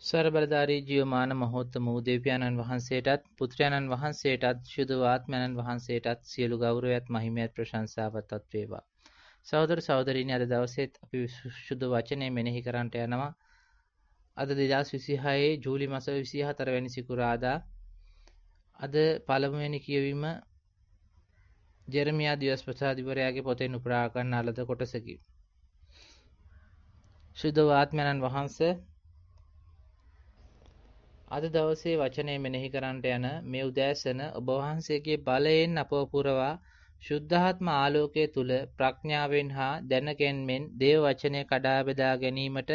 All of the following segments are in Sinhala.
සර්වබලධාරී ජීවමාන මහෝත්තම වූ දෙවියන්න් වහන්සේටත් පුත්‍රයන්න් වහන්සේටත් ශුද්ධ ආත්මයන්න් වහන්සේටත් සියලු ගෞරවයත් මහිමයත් ප්‍රශංසාවත් වේවා. සහෝදර සහෝදරීනි, අද දවසේත් අපි සුද්ධ වචනය මෙනෙහි කරන්නට යනවා. අද 2026 ජූලි මාස 24 වැනි සිකුරාදා. අද පළමුවෙනි කියවීම ජෙරමියා දිවස්පතිවරයාගේ පොතෙන් උපුටා ගන්න ලද කොටසකි. සුද්ධ ආත්මයන්න් වහන්සේ අද දවසේ වචනය මෙනෙහි කරන්නට යන මේ උදෑසන ඔබ වහන්සේගේ බලයෙන් අපව පුරවා ශුද්ධාත්ම ආලෝකයේ තුල ප්‍රඥාවෙන් හා දැනගැන්මෙන් දේව වචනය කඩා බෙදා ගැනීමට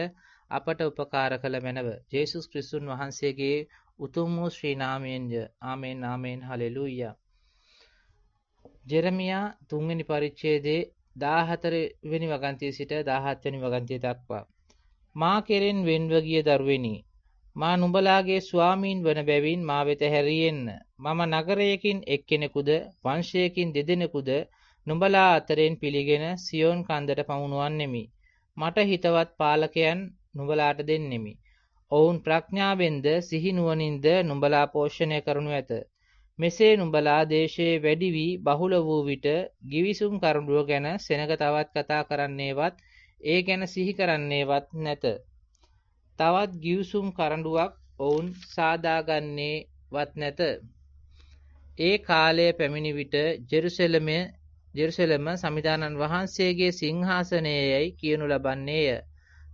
අපට උපකාර කළ මැනව. ජේසුස් ක්‍රිස්තුන් වහන්සේගේ උතුම් වූ ශ්‍රී නාමයෙන්ය. ආමෙන් ආමෙන් හලෙලූයා. ජෙරමියා 3 වෙනි පරිච්ඡේදයේ 14 වෙනි වගන්තියේ සිට 17 වෙනි වගන්තිය දක්වා. මා කෙරෙන් වෙන්ව ගිය දරුවෙනි, මා නුඹලාගේ ස්වාමීන් වන බැවින් මා වෙත හැරියෙන්න. මම නගරයකින් එක්කෙනෙකුද වංශයකින් දෙදෙනෙකුද නුඹලා අතරින් පිළිගෙන සියොන් කන්දට පමුණුවන්නෙමි. මට හිතවත් පාලකයන් නුඹලාට දෙන්නෙමි. ඔවුන් ප්‍රඥාවෙන්ද සිහි නුවණින්ද නුඹලා පෝෂණය කරනු ඇත. මෙසේ නුඹලා දේශයේ වැඩි වී බහුල වූ විට ගිවිසුම් කරඬුව ගැන සෙනග තවත් කතා කරන්නේවත් ඒ ගැන සිහි කරන්නේවත් නැත. තවත් ගිවිසුම් කරඬුවක් ඔවුන් සාදාගන්නේවත් නැත. ඒ කාලය පැමිණි විට ජෙරුසලම සමිදානන් වහන්සේගේ සිංහාසනයයි කියනු ලබන්නේය.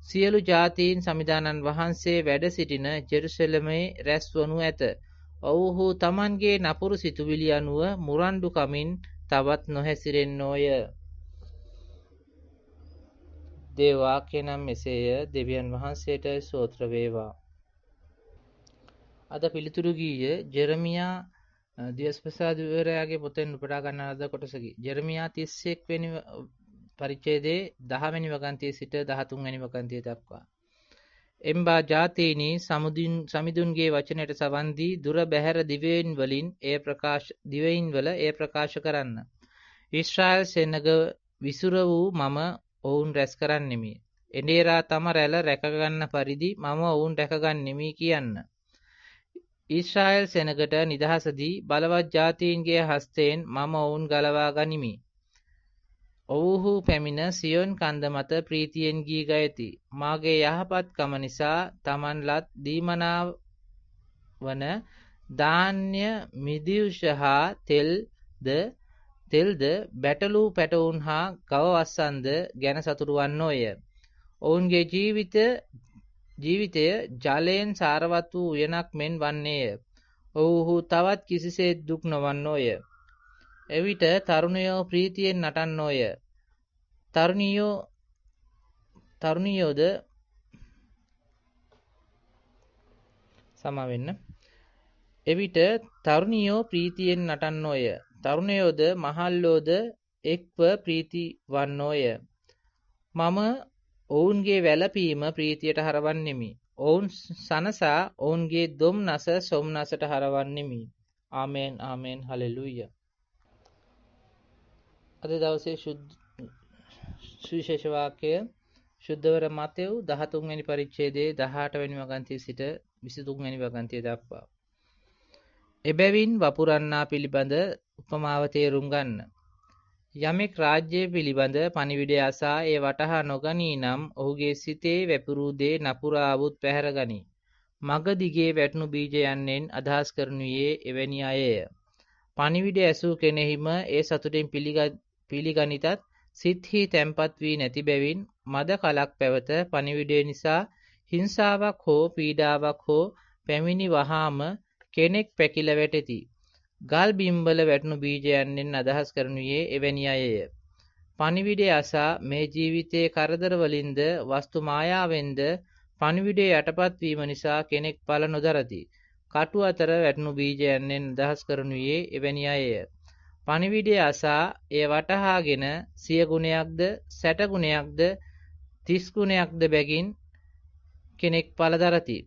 සියලු ජාතීන් සමිදානන් වහන්සේ වැඩ සිටින ජෙරුසලමේ රැස්වනු ඇත. ඔවුහු තමන්ගේ නපුරු සිතුවිලි අනුව මුරණ්ඩු කමින් තවත් නොහැසිරෙන්නෝය. දේව වාක්‍ය නම් මෙසේය. දෙවියන් වහන්සේට ස්තෝත්‍ර වේවා. අද පිළිතුරු ගීය ජෙරමියා දිවස්පතිවරයාගේ පොතෙන් උපුටා ගන්නා ලද කොටසකි. ජෙරමියා 31 වෙනි පරිච්ඡේදයේ 10 වෙනි වගන්තියේ සිට 13 වෙනි වගන්තිය දක්වා. එම්බා ජාතීනි, සමිඳුන්ගේ වචනයට සවන් දී දුර බැහැර දිවයින් වල එය ප්‍රකාශ කරන්න. ඊශ්‍රායල් සෙනග විසුර වූ මම ඔවුන් රැස් කරන්නෙමි. එඬේරා තම රැළ රැකගන්න පරිදි මම ඔවුන් රැකගන්නෙමි කියන්න. ඊශ්‍රායල් සෙනගට නිදහසදී බලවත් ජාතීන්ගේ හස්තයෙන් මම ඔවුන් ගලවා ගනිමි. ඔවුහු පැමිණ සියොන් කන්ද මත ප්‍රීතියෙන් ගී ගයති. මාගේ යහපත්කම නිසා තමන් ලත් දීමනා වන ධාන්‍ය මිදිවුෂ හා තෙල්ද බැටළු පැටවුන් හා ගව වස්සන්ද ගැන සතුටු වන්නෝය. ඔවුන්ගේ ජීවිතය ජලයෙන් සාරවත් වූ උයනක් මෙන් වන්නේය. ඔවුහු තවත් කිසිසේත් දුක් නොවන්නෝය. එවිට තරුණයෝ ප්‍රීතියෙන් නටන්නෝය. තරුණියෝද සමවෙන්න. එවිට තරුණියෝ ප්‍රීතියෙන් නටන්නෝය. තරුණයෝද මහල්ලෝද එක්ව ප්‍රීති වන්නෝය. මම ඔවුන්ගේ වැළපීම ප්‍රීතියට හරවන්නෙමි. ඔවුන් සනසා ඔවුන්ගේ දොම්නස සොම්නසට හරවන්නෙමි. ආමෙන් ආමෙන් හලෙලූයා. අද දවසේ සුවිශේෂ වාක්‍ය ශුද්ධවර මතෙව් 13 වෙනි පරිච්ඡේදයේ 18 වෙනි වගන්තිය සිට 23 වෙනි වගන්තිය දක්වා. එබැවින් වපුරන්නා පිළිබඳ උපමාව තේරුම් ගන්න. යමෙක් රාජ්‍යය පිළිබඳ පණිවිඩය අසා ඒ වටහා නොගනී නම් ඔහුගේ සිතේ වැපිරූ දේ නපුර ආවුත් පැහැරගනී. මග දිගේ වැටුණු බීජ යන්නෙන් අදහස් කරනුයේ එවැනි අයය. පණිවිඩය ඇසූ කෙනෙහිම ඒ සතුටින් පිළිගනිතත් සිත්හි තැන්පත් වී නැති බැවින් මද කලක් පැවත පණිවිඩය නිසා හිංසාවක් හෝ පීඩාවක් හෝ පැමිණි වහාම කෙනෙක් පැකිල වැටෙති. ගල් බිම්වල වැටුණු බීජ යන්නෙන් අදහස් කරනුයේ එවැනි අයය. පණිවිඩය අසා මේ ජීවිතයේ කරදර වලින්ද වස්තු මායාවෙන්ද පණිවිඩය යටපත් වීම නිසා කෙනෙක් ඵල නොදරති. කටු අතර වැටුණු බීජ යන්නෙන් අදහස් කරනුයේ එවැනි අයය. පණිවිඩය අසා එය වටහාගෙන 100 ගුණයක්ද 60 ගුණයක්ද 30 ගුණයක්ද බැගින් කෙනෙක් ඵල දරති.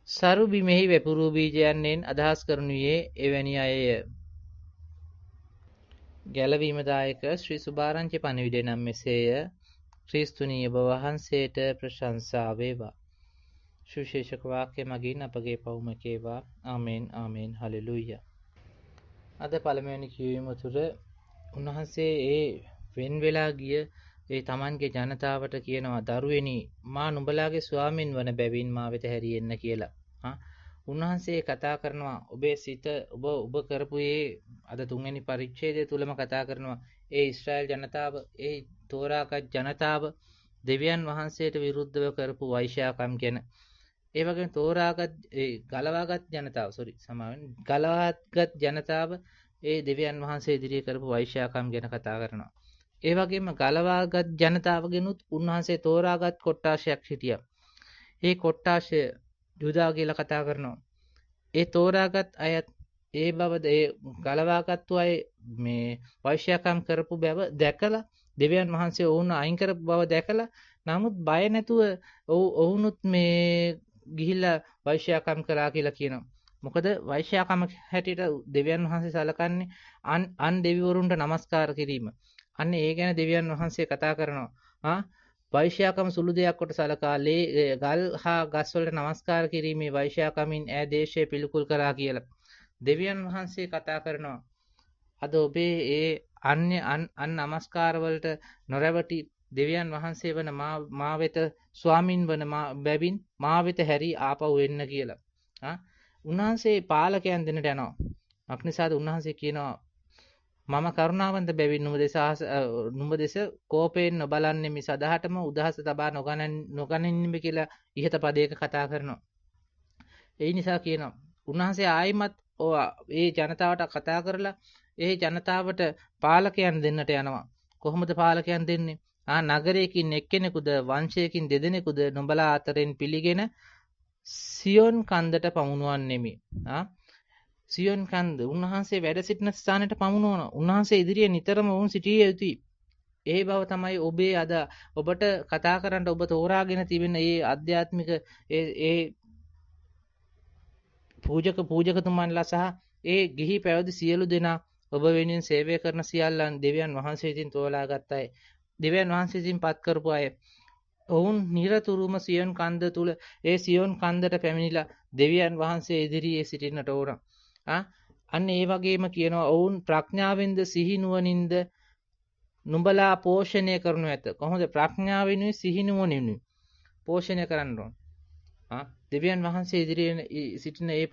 සරු බිමෙහි වැපුරූ බීජයන්ෙන් අදහස් කරනුයේ එවැනි අයය. ගැලවීමදායක ශ්‍රී සුභාරංචි පණිවිඩය නම් මෙසේය. ක්‍රිස්තුනී ඔබ වහන්සේට ප්‍රශංසා වේවා. සුවිශේෂක වාක්‍ය මගින් අපගේ පවුම කේවා. ආමෙන් ආමෙන් හලෙලූයා. අද පළමුවෙනි කියවීම තුළ උන්වහන්සේ ඒ වෙන් වෙලා ගිය ඒ තමන්ගේ ජනතාවට කියනවා දරුවෙනි මා නුඹලාගේ ස්වාමින් වන බැවින් මා වෙත හැරියෙන්න කියලා. උන්වහන්සේ කතා කරනවා ඔබේ සිත ඔබ කරපු ඒ අද තුන්වෙනි පරිච්ඡේදය තුලම කතා කරනවා ඒ ඊශ්‍රායල් ජනතාව ඒ තෝරාගත් ජනතාව දෙවියන් වහන්සේට විරුද්ධව කරපු වෛශ්‍යාකම් ගැන ඒ වගේම තෝරාගත් ඒ ගලවාගත් ජනතාව ගලවාගත් ජනතාව ඒ දෙවියන් වහන්සේ ඉදිරියේ කරපු වෛශ්‍යාකම් ගැන කතා කරනවා. ඒ වගේම ගලවාගත් ජනතාවගෙනුත් උන්වහන්සේ තෝරාගත් කොට්ටාශයක් හිටියා. ඒ කොට්ටාශය යුදා කියලා කතා කරනවා. ඒ තෝරාගත් අයත් ඒ බව ඒ ගලවාගත්තු අය මේ වෛශ්‍යාකම් කරපු බව දැකලා දෙවියන් වහන්සේ ඔවුන් අයින් කරපු බව දැකලා නමුත් බය නැතුව ඔවුනුත් මේ ගිහිල්ලා වෛශ්‍යාකම් කරා කියලා කියනවා. මොකද වෛශ්‍යාකම හැටියට දෙවියන් වහන්සේ සලකන්නේ අන් දෙවිවරුන්ට නමස්කාර කිරීම. අන්න ඒ ගැන දෙවියන් වහන්සේ කතා කරනවා. වෛශ්‍යාකම සුළු දෙයක් කොට සලකා ගල් හා ගස් වලට නමස්කාර කිරීමේ වෛශ්‍යාකමින් ඈ දේශය පිළිකුල් කරා කියලා. දෙවියන් වහන්සේ කතා කරනවා. අද ඔබේ ඒ අන් නමස්කාර වලට නොරැවටි දෙවියන් වහන්සේ වන මා වෙත ස්වාමින් වන බැවින් මා වෙත හැරි ආපහු එන්න කියලා. උන්වහන්සේ පාලකයන් දෙන්නට යනවා. අක්නිසාද උන්වහන්සේ කියනවා මම කරුණාවන්ත බැවින් නුඹ දෙස කෝපයෙන් නොබලන්නේ මිස අදහටම උදහස තබා නොගනින්නෙමි කියලා ඉහත පදයක කතා කරනවා. ඒ නිසා කියනවා උන්වහන්සේ ආයිමත් ඒ ජනතාවට කතා කරලා ඒ ජනතාවට පාලකයන් දෙන්නට යනවා. කොහොමද පාලකයන් දෙන්නේ? නගරයකින් එක්කෙනෙකුද වංශයකින් දෙදෙනෙකුද නුඹලා අතරින් පිළිගෙන සියොන් කන්දට පමුණුවන්නෙමි. සියොන් කන්ද උන්වහන්සේ වැඩ සිටින ස්ථානයට පමුණුවන. උන්වහන්සේ ඉදිරියේ නිතරම වුන් සිටිය යුතුයි. ඒ බව තමයි ඔබේ අද ඔබට කතා කරන්න ඔබ තෝරාගෙන තිබෙන මේ ආධ්‍යාත්මික ඒ පූජකතුමන්ලා සහ ඒ ගිහි පැවිදි සියලු දෙනා ඔබ වෙනුවෙන් සේවය කරන සියල්ලන් දෙවියන් වහන්සේ විසින් තෝරාගත් අය. දෙවියන් වහන්සේ විසින් පත් කරපු අය. ඔවුන් නිරතුරුවම සියොන් කන්ද තුල ඒ සියොන් කන්දට පැමිණිලා දෙවියන් වහන්සේ ඉදිරියේ සිටින්නට ඕන. අන්න ඒ වගේම කියනවා ඔවුන් ප්‍රඥාවෙන්ද සිහිනුවණින්ද නුඹලා පෝෂණය කරනු ඇත. කොහොමද ප්‍රඥාවෙනුයි සිහිනුවණිනුයි පෝෂණය කරන්න ඕන? දෙවියන් වහන්සේ ඉදිරියේ සිටින ඒ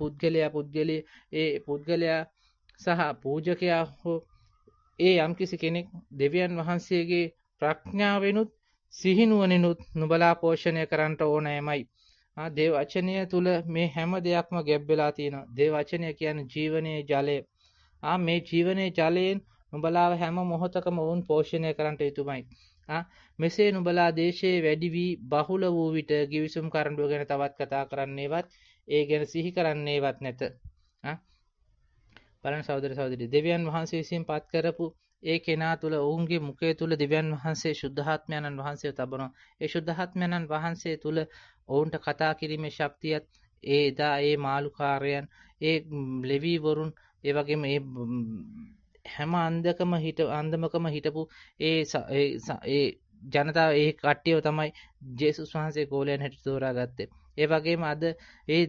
පුද්ගලයා සහ පූජකයා හෝ ඒ යම්කිසි කෙනෙක් දෙවියන් වහන්සේගේ ප්‍රඥාවෙනුත් සිහිනුවණිනුත් නුඹලා පෝෂණය කරන්නට ඕනෑමයි. දේව වචනය තුල මේ හැම දෙයක්ම ගැබ් වෙලා තියෙනවා. දේව වචනය කියන්නේ ජීවනයේ ජලය. මේ ජීවනයේ ජලයෙන් නුඹලාව හැම මොහොතකම වුන් පෝෂණය කරන්නට යුතුමයි. මෙසේ නුඹලා දේශයේ වැඩි වී බහුල වූ විට ගිවිසුම් කරඬුව ගැන තවත් කතා කරන්නේවත් ඒ ගැන සිහි කරන්නේවත් නැත. බලන්න සහෝදර සහෝදරි දෙවියන් වහන්සේ විසින් පත් කරපු ඒ කෙනා තුළ ඔවුන්ගේ මුඛය තුළ දෙවියන් වහන්සේ ශුද්ධාත්මයන්න් වහන්සේ තබනවා. ඒ ශුද්ධාත්මයන්න් වහන්සේ තුළ ඔවුන්ට කතා කිරීමේ ශක්තියත් ඒ එදා ඒ මාළුකාරයන් ඒ ලෙවි වරුන් ඒ වගේම ඒ හැම අන්දමකම හිටපු ඒ ජනතාව ඒ කට්ටියව තමයි ජේසුස් වහන්සේ ගෝලයන් හැටියට තෝරාගත්තේ. ඒ වගේම අද ඒ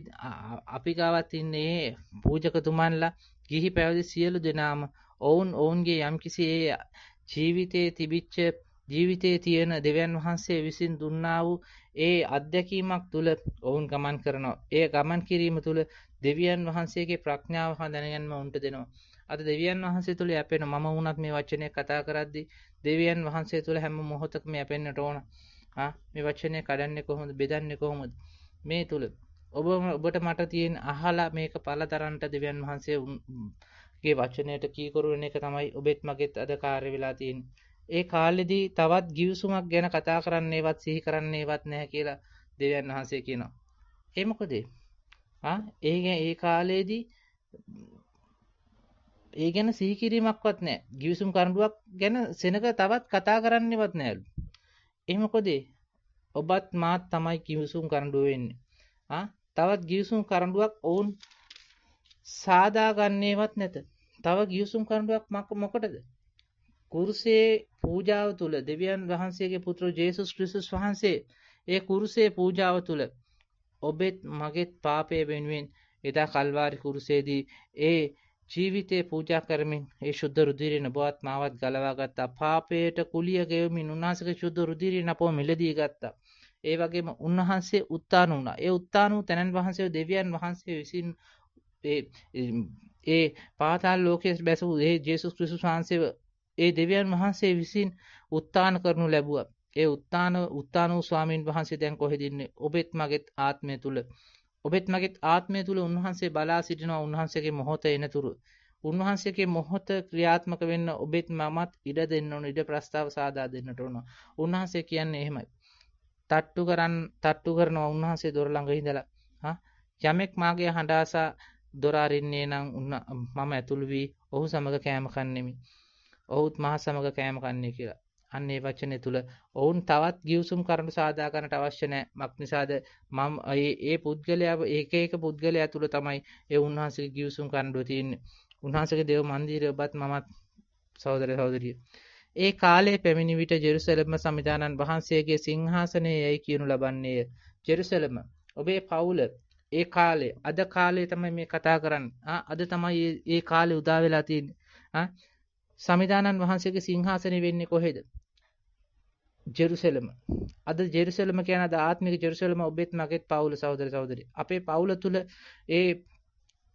අපි ගාවත් ඉන්නේ පූජකතුමන්ලා ගිහි පැවිදි සියලු දෙනාම ඔවුන්ගේ යම්කිසි ඒ ජීවිතයේ තියෙන දෙවියන් වහන්සේ විසින් දුන්නා වූ ඒ අත්දැකීමක් තුළ ඔවුන් ගමන් කරනවා. ඒ ගමන් කිරීම තුළ දෙවියන් වහන්සේගේ ප්‍රඥාව හා දැනගැන්ම උන්ට දෙනවා. අද දෙවියන් වහන්සේ තුළ යැපෙන මම වුණත් මේ වචනය කතා කරද්දී දෙවියන් වහන්සේ තුළ හැම මොහොතකම යැපෙන්නට ඕන. මේ වචනය කඩන්නේ කොහොමද? බෙදන්නේ කොහොමද? මේ තුළ ඔබට මට තියෙන අහලා මේක පළදරන්නට දෙවියන් වහන්සේගේ වචනයට කීකරු වෙන එක තමයි ඔබෙත් මගෙත් අද කාර්ය වෙලා තියෙන්නේ. ඒ කාලෙදී තවත් ගිවිසුමක් ගැන කතා කරන්නේවත් සිහි කරන්නේවත් නැහැ කියලා දෙවියන් වහන්සේ කියනවා. ඒ මොකද? ඒ කාලේදී ඒ ගැන සිහි කිරීමක්වත් නැහැ. ගිවිසුම් කරඬුවක් ගැන සෙනග තවත් කතා කරන්නේවත් නැහැලු. ඒ මොකද? ඔබත් මාත් තමයි ගිවිසුම් කරඬුව වෙන්නේ. තවත් ගිවිසුම් කරඬුවක් ඔවුන් සාදා ගන්නේවත් නැත. තව ගිවිසුම් කරඬුවක් මොකටද? කුරුසේ පූජාව තුළ දෙවියන් වහන්සේගේ පුත්‍ර ජේසුස් ක්‍රිස්තුස් වහන්සේ ඒ කුරුසේ පූජාව තුළ ඔබෙත් මගෙත් පාපය වෙනුවෙන් එදා කල්වාරි කුරුසේදී ඒ ජීවිතේ පූජා කරමින් ඒ ශුද්ධ රුධිරය නබවත් මාවත් ගලවා ගත්තා. පාපයට කුලිය ගෙවමින් උන්වහන්සේගේ ශුද්ධ රුධිරය අපව මිලදී ගත්තා. ඒ වගේම උන්වහන්සේ උත්තාන වුණා. ඒ උත්තාන වූ තැනන් වහන්සේ දෙවියන් වහන්සේ විසින් ඒ පාතාල ලෝකයේ බැසූ ඒ ජේසුස් ක්‍රිස්තුස් වහන්සේ ඒ දෙවියන් වහන්සේ විසින් උත්තාන කරනු ලැබුවා. ඒ උත්තාන වූ ස්වාමීන් වහන්සේ දැන් කොහෙද ඉන්නේ? ඔබෙත් මගෙත් ආත්මය තුල. ඔබෙත් මගෙත් ආත්මය තුල උන්වහන්සේ බලා සිටිනවා. උන්වහන්සේගේ මොහොත එනතුරු. උන්වහන්සේගේ මොහොත ක්‍රියාත්මක වෙන්න ඔබෙත් මමත් ඉඩ දෙන්න ඕන. ඉඩ ප්‍රස්තාව සාදා දෙන්නට ඕන. උන්වහන්සේ කියන්නේ එහෙමයි. තට්ටු කරනවා උන්වහන්සේ දොර ළඟ ඉඳලා. යමෙක් මාගේ හඬ අසා දොර අරින්නේ නම් මම ඇතුළු වී ඔහු සමග කෑම කන්නෙමි. ඔහුත් මා සමග කෑම කන්නේ කියලා. අන්න ඒ වචනේ තුල ඔවුන් තවත් ගිවිසුම් කරනු සාදා ගන්නට අවශ්‍ය නැහැ. මක් නිසාද මම ඒ පුද්ගලයා එක පුද්ගලයා තුල තමයි ඒ උන්වහන්සේගේ ගිවිසුම් කරන්නව තියෙන්නේ. උන්වහන්සේගේ දේව මන්දිරය ඔබත් මමත් සහෝදර සහෝදරිය. ඒ කාලයේ පැමිණි විට ජෙරුසලම සමිදානන් වහන්සේගේ සිංහාසනයේ යයි කියනු ලබන්නේය. ජෙරුසලම ඔබේ පවුල ඒ කාලේ අද කාලේ තමයි මේ කතා කරන්නේ. අද තමයි ඒ කාලේ උදා වෙලා තියෙන්නේ. සමිදානන් වහන්සේගේ සිංහාසනය වෙන්නේ කොහෙද? ජෙරුසලම. අද ජෙරුසලම කියන අද ආත්මික ජෙරුසලම ඔබෙත් මගෙත් පවුල සහෝදර සහෝදරි. අපේ පවුල තුල ඒ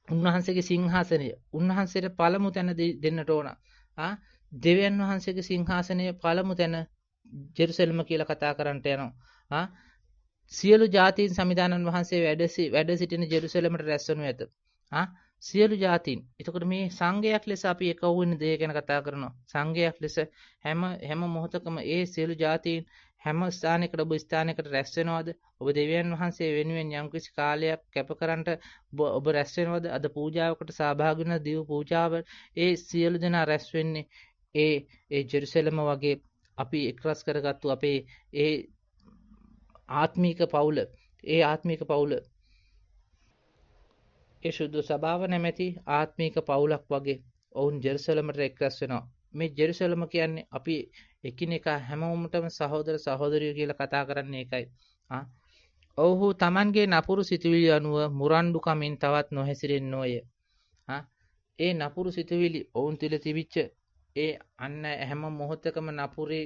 උන්වහන්සේගේ සිංහාසනය උන්වහන්සේට පළමු තැන දෙන්නට ඕන. දෙවියන් වහන්සේගේ සිංහාසනය පළමු තැන ජෙරුසලම කියලා කතා කරන්නට යනවා. සියලු ජාතීන් සමිදානන් වහන්සේ වැඩ සිටින ජෙරුසලමට රැස්වනු ඇත. සියලු ජාතීන්. එතකොට මේ සංඝයක් ලෙස අපි එක වුණ දේ ගැන කතා කරනවා. සංඝයක් ලෙස හැම මොහොතකම ඒ සියලු ජාතීන් හැම ස්ථානයකට ඔබ ස්ථානයකට රැස් වෙනවද? ඔබ දෙවියන් වහන්සේ වෙනුවෙන් යම්කිසි කාලයක් කැප කරන්නට ඔබ රැස් වෙනවද? අද පූජාවකට සහභාගී වෙන දිව පූජාව ඒ සියලු දෙනා රැස් වෙන්නේ ඒ ජෙරුසලම වගේ අපි එක්රස් කරගත්තු අපේ ඒ ආත්මීක පවුල. ඒ ආත්මීක පවුල ඒ ශුද්ධ සභාව නැමැති ආත්මීක පවුලක් වගේ ඔවුන් ජෙරුසලමට එක්රැස් වෙනවා. මේ ජෙරුසලම කියන්නේ අපි එකිනෙකා හැමෝමටම සහෝදර සහෝදරියෝ කියලා කතා කරන්නේ ඒකයි. ඔව්හු Tamanගේ නපුරු සිතුවිලි අනුව මුරණ්ඩු කමින් තවත් නොහැසිරෙන්නෝය. ඒ නපුරු සිතුවිලි ඔවුන් තුල තිබිච්ච ඒ අන්න හැම මොහොතකම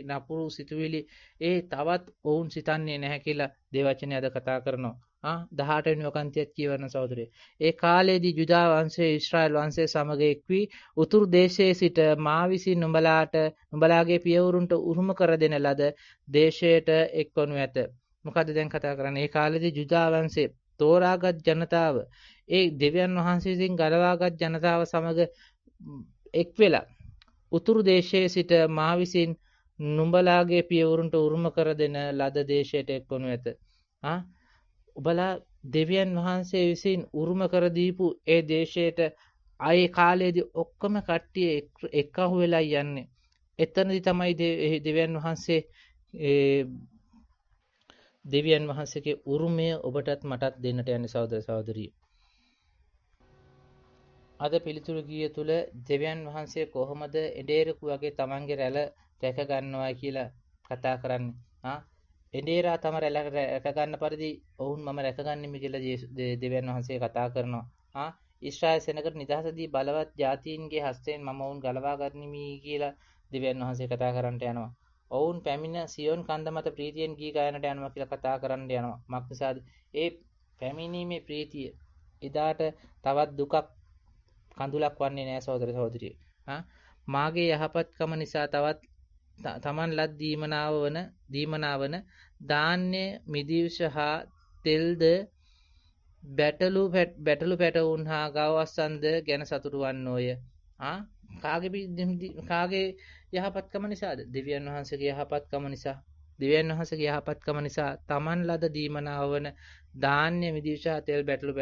නපුරු සිතුවිලි ඒ තවත් ඔවුන් සිතන්නේ නැහැ කියලා දේවචනය අද කතා කරනවා. 18 වෙනි වකන්තියත් කියවන සහෝදරේ. ඒ කාලයේදී යුදා වංශයේ ඊශ්‍රායල් වංශයේ සමග එක් වී උතුරු දේශයේ සිට මා විසින් නුඹලාගේ පියවරුන්ට උරුම කර දෙන ලද දේශයට එක්වනු ඇත. මොකද දැන් කතා කරන්නේ? ඒ කාලේදී යුදා වංශයේ තෝරාගත් ජනතාව ඒ දෙවියන් වහන්සේ විසින් ගලවාගත් ජනතාව සමග එක් වෙලා උතුරු දේශයේ සිට මා විසින් නුඹලාගේ පියවරුන්ට උරුම කර දෙන ලද දේශයට එක්වනු ඇත. ඔබලා දෙවියන් වහන්සේ විසින් උරුම කර දීපු ඒ දේශයට ආයේ කාලයේදී ඔක්කොම කට්ටිය එක්කහුව වෙලා යන්නේ. එතනදී තමයි දෙවියන් වහන්සේගේ උරුමය ඔබටත් මටත් දෙන්නට යන්නේ සහෝදර සහෝදරිය. අද පිළිතුරු ගිය තුල දෙවියන් වහන්සේ කොහොමද එඩේරකු වගේ තමන්ගේ රැළ රැක ගන්නවා කියලා කතා කරන්නේ. එඩේරා තම රැළ රැක ගන්න පරිදි ඔවුන් මම රැකගන්නෙමි කියලා දෙවියන් වහන්සේ කතා කරනවා. ඊශ්‍රායල් සෙනඟට නිදහසදී බලවත් ජාතීන්ගේ හස්තයෙන් මම ඔවුන් ගලවා ගන්නෙමි කියලා දෙවියන් වහන්සේ කතා කරන්නට යනවා. ඔවුන් පැමිණ සියොන් කන්ද මත ප්‍රීතියෙන් ගී ගායනට යනවා කියලා කතා කරන්න යනවා. මක් නිසාද? ඒ පැමිණීමේ ප්‍රීතිය එදාට තවත් දුකක් කඳුලක් වන්නේ නැහැ සහෝදර සහෝදරිය. මාගේ යහපත්කම නිසා තවත් තමන් ලත් දීමනාවන ධාන්‍ය මිදිව්ෂ හා තෙල්ද බැටළු පැටවුන් හා ගවස්සන්ද ගැන සතුටු වන්නෝය. කාගේ යහපත්කම නිසාද? දෙවියන් වහන්සේගේ යහපත්කම නිසා. දෙවියන් වහන්සේගේ යහපත්කම නිසා තමන් ලද දීමනාවන ධාන්‍ය මිදිව්ෂ හා තෙල් බැටළු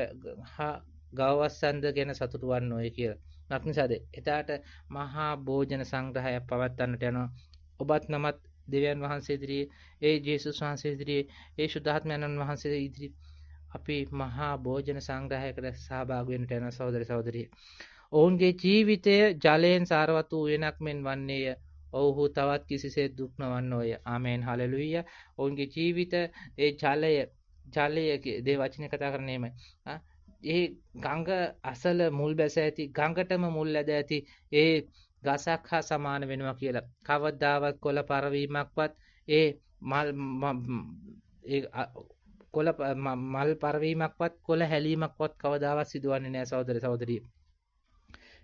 හා ගවස්සන්ද ගැන සතුටු වන්නෝය කියලා. මක් නිසාද? එදාට මහා භෝජන සංග්‍රහයක් පවත්වන්නට යනවා. ඔබත් නමත් දෙවියන් වහන්සේ ඉදිරියේ ඒ ජේසුස් වහන්සේ ඉදිරියේ ඒ ශුද්ධාත්මයන්න් වහන්සේ ඉදිරියේ අපි මහා භෝජන සංග්‍රහයකට සහභාගී වෙන්නට යන සහෝදර සහෝදරිය. ඔවුන්ගේ ජීවිතය ජලයෙන් සාරවත් වූ වෙනක් මෙන් වන්නේය. ඔව්හු තවත් කිසිසේත් දුක් නොවන්නෝය. ආමේන් හලෙලූයා. ඔවුන්ගේ ජීවිත ඒ ජලය ජලයේ දේ වචනේ කතා කරන්නේ එහෙමයි. ඒ ගඟ අසල මුල් බැස ඇති ගඟටම මුල් ඇද ඇති ඒ ගසක් හා සමාන වෙනවා කියලා. කවදාවත් කොළ පරවීමක්වත් ඒ ඒ මල් පරවීමක්වත් කොළ හැලීමක්වත් කවදාවත් සිදුවන්නේ නැහැ සහෝදර සහෝදරිය.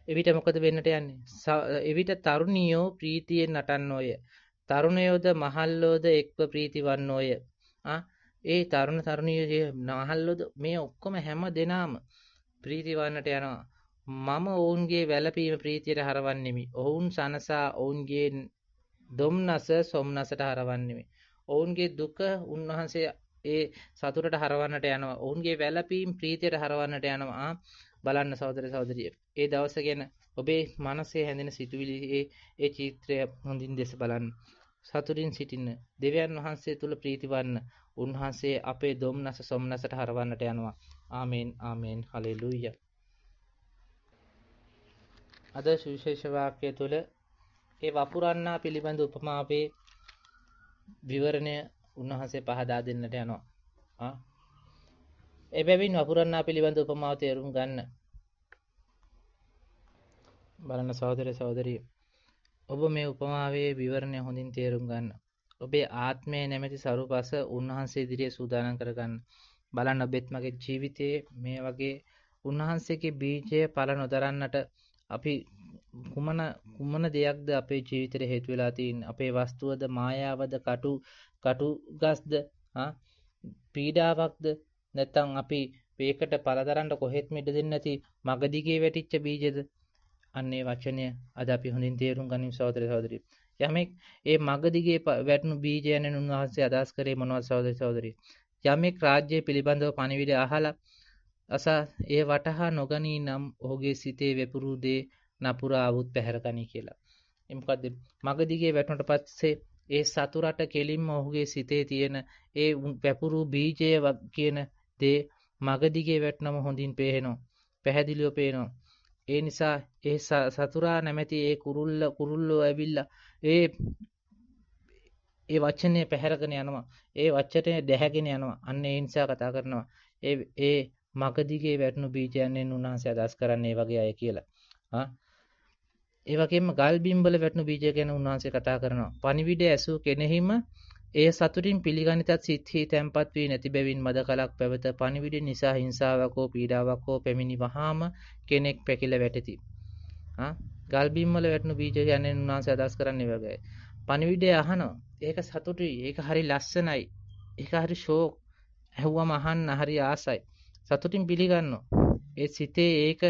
එවිට මොකද වෙන්නට යන්නේ? එවිට තරුණියෝ ප්‍රීතියෙන් නටන්නෝය. තරුණයෝද මහල්ලෝද එක්ව ප්‍රීති වන්නෝය. ඒ තරුණ තරුණියෝ මහල්ලෝද මේ ඔක්කොම හැම දෙනාම ප්‍රීති වන්නට යනවා. මම ඔවුන්ගේ වැළපීම ප්‍රීතියට හරවන්නෙමි. ඔවුන් සනසා ඔවුන්ගේ දුම්නස සොම්නසට හරවන්නෙමි. ඔවුන්ගේ දුක උන්වහන්සේ ඒ සතුටට හරවන්නට යනවා. ඔවුන්ගේ වැළපීම් ප්‍රීතියට හරවන්නට යනවා. බලන්න සහෝදර සහෝදරිය. ඒ දවස ගැන ඔබේ මනසේ හැඳෙන සිතුවිලි ඒ චිත්‍රය හොඳින් දැස බලන්න. සතුටින් සිටින්න. දෙවියන් වහන්සේ තුල ප්‍රීතිවන්න. උන්වහන්සේ අපේ දුම්නස සොම්නසට හරවන්නට යනවා. ආමේන් ආමේන් හලෙලූයා. අද සුවිශේෂ වාක්‍යය තුළ ඒ වපුරන්නා පිළිබඳ උපමාවේ විවරණය උන්වහන්සේ පහදා දෙන්නට යනවා. එබැවින් වපුරන්නා පිළිබඳ උපමාව තේරුම් ගන්න. බලන්න සහෝදර සහෝදරිය. ඔබ මේ උපමාවේ විවරණය හොඳින් තේරුම් ගන්න. ඔබේ ආත්මය නැමැති සරුපස උන්වහන්සේ ඉදිරියේ සූදානම් කරගන්න. බලන්න ඔබෙත් මගේ ජීවිතයේ මේ වගේ උන්වහන්සේගේ බීජය පල නොදරන්නට අපි කුමන දෙයක්ද අපේ ජීවිතේ හේතු වෙලා තියෙන්නේ? අපේ වස්තුවද මායාවද කටු ගස්ද පීඩාවක්ද නැත්නම් අපි මේකට පළදරන්න කොහෙත්ම ඉඩ දෙන්නේ නැති මගදිගේ වැටිච්ච බීජද? අන්නේ වචනය අද අපි හොඳින් තේරුම් ගනිමු සහෝදර සහෝදරිය. යමෙක් ඒ මගදිගේ වැටුණු බීජයන් උන්වහන්සේ අදහස් කරේ මොනවද සහෝදර සහෝදරිය? යමෙක් රාජ්‍යය පිළිබඳව පණිවිඩ අහලා ඒ වටහා නොගනී නම් ඔහුගේ සිතේ වෙපුරු දේ නපුරා අවුත් පැහැරගනී කියලා. ඒ මොකද්ද? මගදිගේ වැටුණට පස්සේ ඒ සතුරට කෙලින්ම ඔහුගේ සිතේ තියෙන ඒ වැපුරු බීජය කියන දේ මගදිගේ වැටුනම හොඳින් පේනවා. පැහැදිලිව පේනවා. ඒ නිසා ඒ සතුරා නැමැති ඒ කුරුල්ලෝ ඇවිල්ලා ඒ වචනේ පැහැරගෙන යනවා. ඒ වචනේ දැහැගෙන යනවා. අන්න ඒ නිසා කතා කරනවා. ඒ මගදිගේ වැටුණු බීජයන්ෙන් උන්වහන්සේ අදහස් කරන්නේ ඒ වගේ අය කියලා. ඒ වගේම ගල් බිම්වල වැටුණු බීජ ගැන උන්වහන්සේ කතා කරනවා. පණිවිඩය ඇසූ කෙනෙහිම ඒ සතුටින් පිළිගනිතත් සිත්හි තැන්පත් වී නැති බැවින් මද කලක් පැවත පණිවිඩය නිසා හිංසාවක් හෝ පීඩාවක් හෝ පැමිණි වහාම කෙනෙක් පැකිල වැටෙති. ගල් බිම්වල වැටුණු බීජ ගැන උන්වහන්සේ අදහස් කරන්නේ වගේ. පණිවිඩය අහනවා. ඒක සතුටුයි. ඒක හරි ලස්සනයි. ඒක හරි ෂෝක්. ඇහුවම අහන්න හරි ආසයි. සතුටින් පිළිගන්නවා. ඒ සිතේ ඒක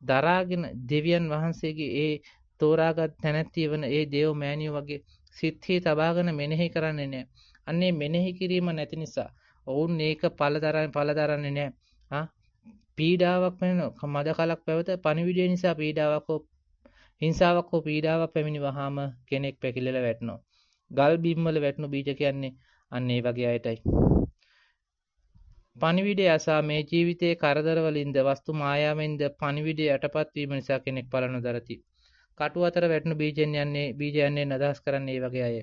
දරාගෙන දෙවියන් වහන්සේගේ ඒ තෝරාගත් තැනැත්තිය වන ඒ දේව මෑණියෝ වගේ සිත්හි තබාගෙන මෙනෙහි කරන්නේ නැහැ. අන්නේ මෙනෙහි කිරීම නැති නිසා ඔවුන් ඒක පළදරන්නේ නැහැ. පීඩාවක් වෙන මද කලක් පැවත පණිවිඩය නිසා පීඩාවක් හෝ හිංසාවක් හෝ පීඩාවක් පැමිණි වහාම කෙනෙක් පැකිලලා වැටෙනවා. ගල් බිම්වල වැටුණු බීජ කියන්නේ අන්න ඒ වගේ අයටයි. පණිවිඩය අසා මේ ජීවිතයේ කරදර වලින්ද වස්තු මායාවෙන්ද පණිවිඩය යටපත් වීම නිසා කෙනෙක් පල නොදරති. කටු අතර වැටුණු බීජයන්ෙන් අදහස් කරන්නේ ඒ වගේ අය.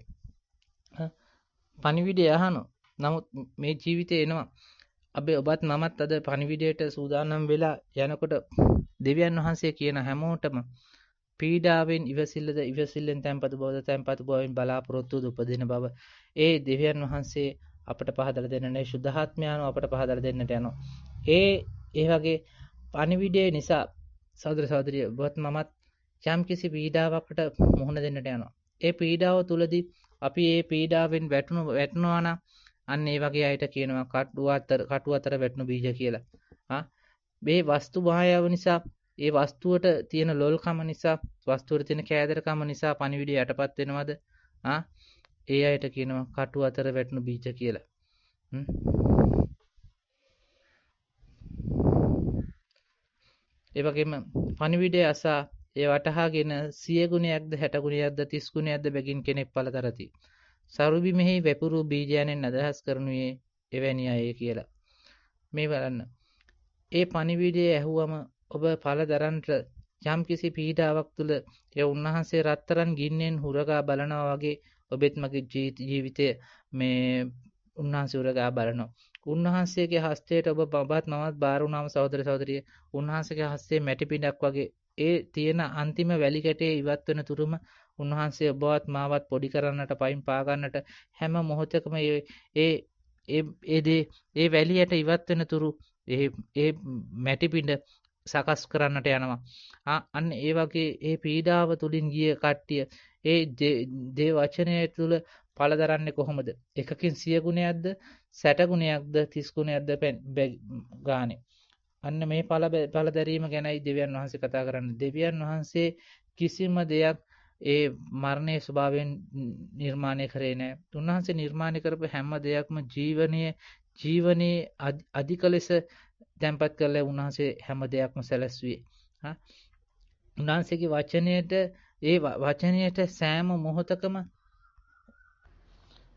පණිවිඩය අහනවා. නමුත් මේ ජීවිතේ එනවා. ඔබත් මමත් අද පණිවිඩයට සූදානම් වෙලා යනකොට දෙවියන් වහන්සේ කියන හැමෝටම පීඩාවෙන් ඉවසිල්ලෙන් තැන්පත් බවෙන් බලාපොරොත්තු උපදින බව ඒ දෙවියන් වහන්සේ අපට පහදලා දෙන්න නේ සුද්ධාත්මයන්ව අපට පහදලා දෙන්නට යනවා. ඒ වගේ පණිවිඩය නිසා සහෝදර සහෝදරිය ඔබත් මමත් යම්කිසි පීඩාවකට මුහුණ දෙන්නට යනවා. ඒ පීඩාව තුලදී අපි ඒ පීඩාවෙන් වැටෙනවා නම් අන්න ඒ වගේ අයට කියනවා කටු අතර වැටුණු බීජ කියලා. මේ වස්තු මායාව නිසා ඒ වස්තුවට තියෙන ලොල්කම නිසා වස්තුවට තියෙන කෑදරකම නිසා පණිවිඩය යටපත් වෙනවද? ඒ අයට කියනවා කටු අතර වැටුණු බීජ කියලා. ඒ වගේම පණිවිඩය අසා ඒ වටහාගෙන 100 ගුණයක්ද 60 ගුණයක්ද 30 ගුණයක්ද බැගින් කෙනෙක් පළතරති. සරුබිමෙහි වැපුරු බීජයන්ෙන් අදහස් කරනුයේ එවැනි අය කියලා. මේ බලන්න. ඒ පණිවිඩය ඇහුවම ඔබ පළදරන්ට යම්කිසි පීඩාවක් තුල ඒ උන්වහන්සේ රත්තරන් ගින්නෙන් හුරගා බලනවා වගේ ඔබෙත් මගේ ජීවිතය මේ උන්වහන්සේ හුරගා බලනවා. උන්වහන්සේගේ හස්තයට ඔබ බබත් මමත් බාර වුණාම සහෝදර සහෝදරිය උන්වහන්සේගේ හස්තයේ මැටි පිඬක් වගේ ඒ තියෙන අන්තිම වැලි කැටේ ඉවත් වෙන තුරුම උන්වහන්සේ ඔබවත් මාවත් පොඩි කරන්නට පයින් පා ගන්නට හැම මොහොතකම ඒ ඒ වැලියට ඉවත් වෙන තුරු ඒ මැටි පිඬ සකස් කරන්නට යනවා. අන්න ඒ වගේ ඒ පීඩාව තුලින් ගිය කට්ටිය ඒ දේ වචනය තුල පළ දරන්නේ කොහොමද? එකකින් 100 ගුණයක්ද 60 ගුණයක්ද 30 ගුණයක්ද ගානේ. අන්න මේ පළ දැරීම ගැනයි දෙවියන් වහන්සේ කතා කරන්නේ. දෙවියන් වහන්සේ කිසිම දෙයක් ඒ මරණයේ ස්වභාවයෙන් නිර්මාණය කරේ නැහැ. උන්වහන්සේ නිර්මාණය කරපු හැම දෙයක්ම ජීවනයේ අධික ලෙස තැන්පත් කරලා උන්වහන්සේ හැම දෙයක්ම සැලැස්ුවේ. උන්වහන්සේගේ වචනයට සෑම මොහොතකම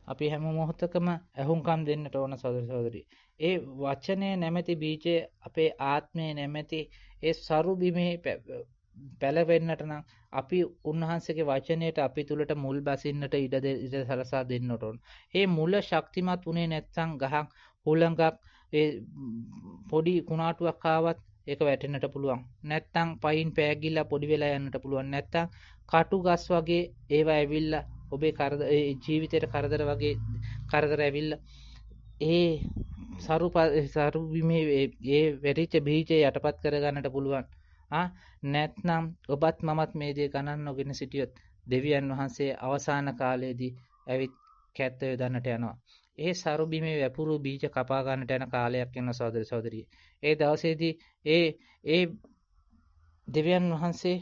අපි හැම මොහොතකම ඇහුම්කම් දෙන්නට ඕන සහෝදර සහෝදරි. ඒ වචනය නැමැති බීජය අපේ ආත්මය නැමැති ඒ සරු බිමේ පැලවෙන්නට නම් අපි උන්වහන්සේගේ වචනයට අපි තුලට මුල් බසින්නට ඉඩ සලසා දෙන්නට ඕන. ඒ මුල ශක්තිමත් උනේ නැත්නම් ගහක් හුළඟක් ඒ පොඩි කුණාටුවක් ආවත් ඒක වැටෙන්නට පුළුවන්. නැත්නම් පයින් පෑගිලා පොඩි වෙලා යන්නට පුළුවන්. නැත්නම් කටු ගස් වගේ ඒවා ඇවිල්ලා ඔබේ ජීවිතයට කරදර වගේ කරදර ඇවිල්ලා ඒ සරු බිමේ ඒ වැටිච්ච බීජය යටපත් කරගන්නට පුළුවන්. නැත්නම් ඔබත් මමත් මේ දේ ගණන් නොගෙන සිටියොත් දෙවියන් වහන්සේ අවසාන කාලයේදී ඇවිත් කැත්ත යොදන්නට යනවා. ඒ සරු බිමේ වැපුරු බීජ කපා ගන්නට යන කාලයක් වෙන සහෝදර සහෝදරිය. ඒ දවසේදී ඒ දෙවියන් වහන්සේ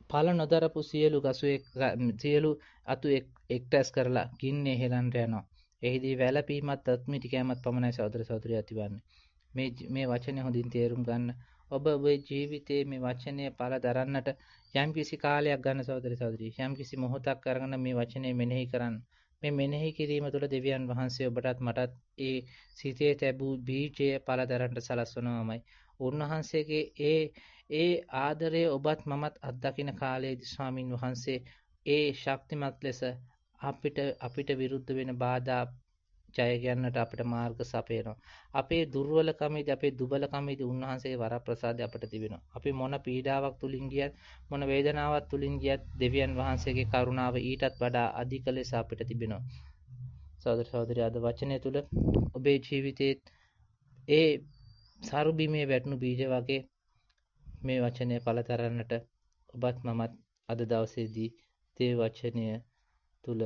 පල නොදරපු සියලු අතු එක්ටැස් කරලා ගින්නේ හෙලන්ට යනවා. එහිදී වැළපීමත් අත්මිටි කෑමත් පමණයි සහෝදර සහෝදරිය ඇතිවන්නේ. මේ වචනේ හොඳින් තේරුම් ගන්න. ඔබ ඔබේ ජීවිතයේ මේ වචනය පළ දරන්නට යම්කිසි කාලයක් ගන්න සහෝදර සහෝදරිය. යම්කිසි මොහොතක් අරගෙන මේ වචනේ මෙනෙහි කරන්න. මේ මෙනෙහි කිරීම තුළ දෙවියන් වහන්සේ ඔබටත් මටත් ඒ සිතේ තැබූ බීජය පළ දරන්නට සලස්වනවාමයි. උන්වහන්සේගේ ඒ ආදරය ඔබත් මමත් අත්දකින කාලයේදී ස්වාමින් වහන්සේ ඒ ශක්තිමත් ලෙස අපිට විරුද්ධ වෙන බාධා ජය ගන්නට අපිට මාර්ග සපයනවා. අපේ දුර්වලකමේදී අපේ දුබලකමේදී උන්වහන්සේගේ වරප්‍රසාදය අපිට තිබෙනවා. අපි මොන පීඩාවක් තුලින් ගියත් මොන වේදනාවක් තුලින් ගියත් දෙවියන් වහන්සේගේ කරුණාව ඊටත් වඩා අධික ලෙස අපිට තිබෙනවා. සහෝදර සහෝදරිය අද වචනය තුල ඔබේ ජීවිතයේ ඒ සරු බිමේ වැටුණු බීජ වගේ මේ වචනය පළතරන්නට ඔබත් මමත් අද දවසේදී තේ වචනය තුල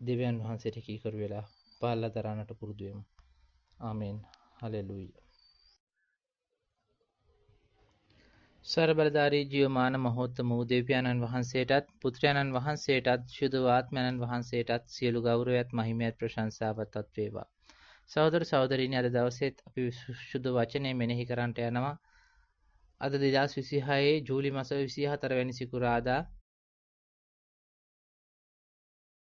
දෙවියන් වහන්සේට කීකරු වෙලා පාලලා දරන්නට පුරුදු වෙමු. ආමෙන්. හලෙලූයා. සර්වබලධාරී ජීවමාන මහෝත්තම වූ දෙවියන්න් වහන්සේටත් පුත්‍රයන්න් වහන්සේටත් ශුද්ධ ආත්මයන්න් වහන්සේටත් සියලු ගෞරවයත් මහිමයත් ප්‍රශංසාවත් වේවා. සහෝදර සහෝදරීනි අද දවසේත් අපි සුද්ධ වචනේ මෙනෙහි කරන්නට යනවා. අද 2026 ජූලි මාස 24 වෙනි සිකුරාදා